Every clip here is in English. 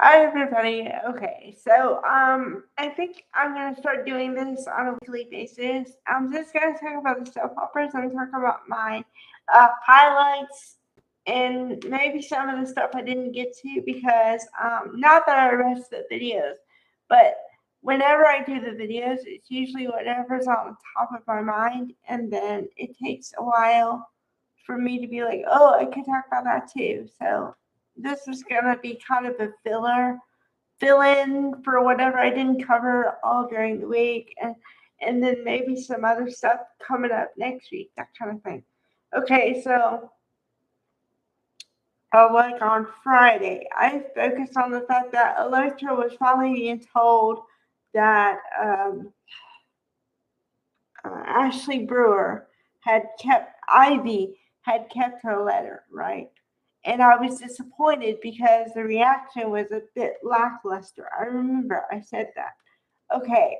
Hi everybody. Okay, so I think I'm gonna start doing this on a weekly basis. I'm just gonna talk about the soap operas and talk about my highlights and maybe some of the stuff I didn't get to because not that I rest the videos, but whenever I do the videos, it's usually whatever's on the top of my mind, and then it takes a while for me to be like, oh, I could talk about that too. So this is gonna be kind of a fill in for whatever I didn't cover all during the week, and then maybe some other stuff coming up next week, that kind of thing. Okay, so like on Friday, I focused on the fact that Electra was finally being told that Ashley Brewer had kept Ivy had kept her letter, right? And I was disappointed because the reaction was a bit lackluster. I remember I said that. Okay,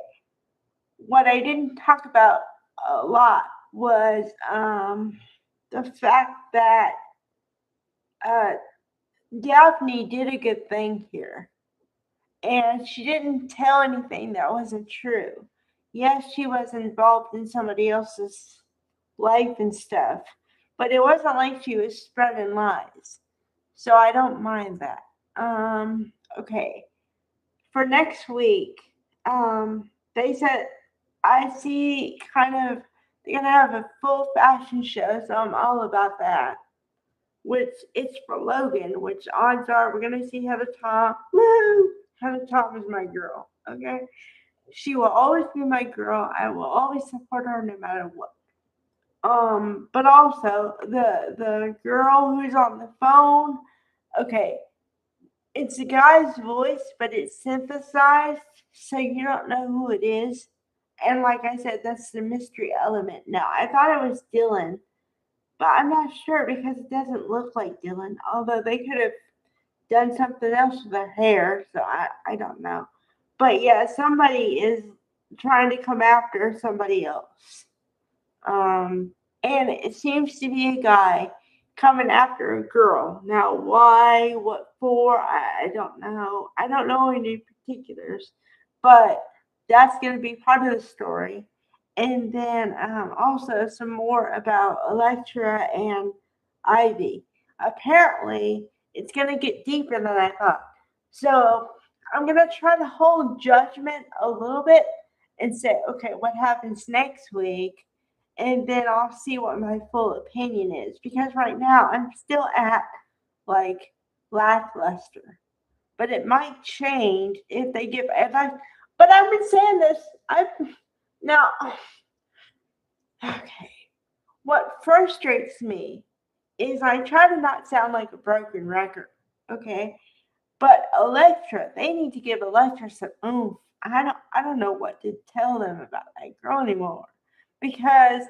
what I didn't talk about a lot was the fact that uh, Daphne did a good thing here, and she didn't tell anything that wasn't true. Yes, she was involved in somebody else's life and stuff, but it wasn't like she was spreading lies. So I don't mind that. Okay. For next week, they said I see kind of they're gonna have a full fashion show, so I'm all about that. Which it's for Logan, which odds are we're gonna see Heather Tom. Woo! Heather Tom is my girl. Okay, she will always be my girl. I will always support her no matter what. But also the girl who's on the phone. Okay, it's a guy's voice, but it's synthesized, so you don't know who it is. And like I said, that's the mystery element. Now, I thought it was Dylan, but I'm not sure because it doesn't look like Dylan. Although they could have done something else with their hair, so I don't know. But yeah, somebody is trying to come after somebody else. And it seems to be a guy coming after a girl. Now, why, what for, I don't know. I don't know any particulars, but that's going to be part of the story. And then also some more about Electra and Ivy. Apparently, it's going to get deeper than I thought. So I'm going to try to hold judgment a little bit and say, okay, what happens next week? And then I'll see what my full opinion is. Because right now I'm still at like lackluster. But it might change if they give if I but I've been saying this. I've now okay. What frustrates me is I try to not sound like a broken record. Okay. But Electra, they need to give Electra some oomph. I don't know what to tell them about that girl anymore. Because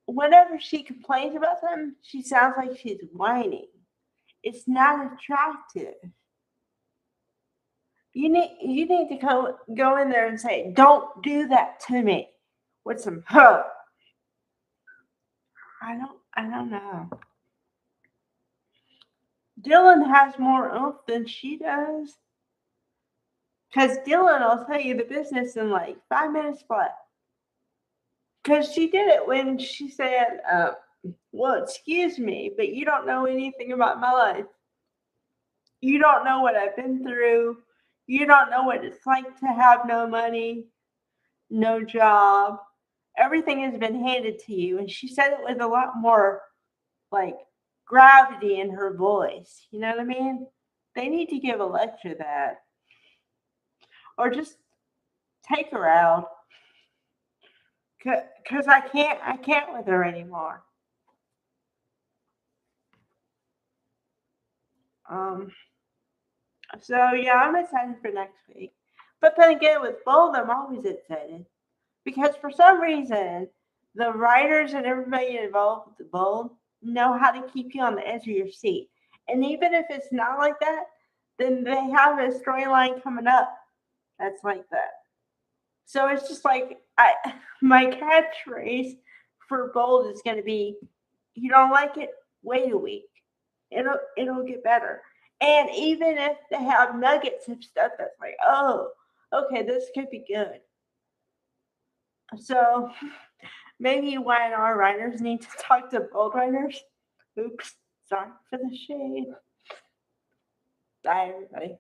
whenever she complains about them, she sounds like she's whining. It's not attractive. You need to go in there and say, "Don't do that to me," with some huh. I don't know. Dylan has more oomph than she does. Cause Dylan will tell you the business in like 5 minutes flat. Cause she did it when she said, "Well, excuse me, but you don't know anything about my life. You don't know what I've been through. You don't know what it's like to have no money, no job. Everything has been handed to you." And she said it with a lot more like gravity in her voice. You know what I mean? They need to give a lecture that, or just take her out, cause I can't with her anymore. Um. So yeah, I'm excited for next week. But then again, with Bold, I'm always excited. Because for some reason, the writers and everybody involved with the Bold know how to keep you on the edge of your seat. And even if it's not like that, then they have a storyline coming up that's like that. So it's just like my catchphrase for Bold is going to be, "You don't like it? Wait a week. It'll get better." And even if they have nuggets of stuff that's like, oh, okay, this could be good. So maybe YNR writers need to talk to bold writers. Oops, sorry for the shade. Bye, everybody.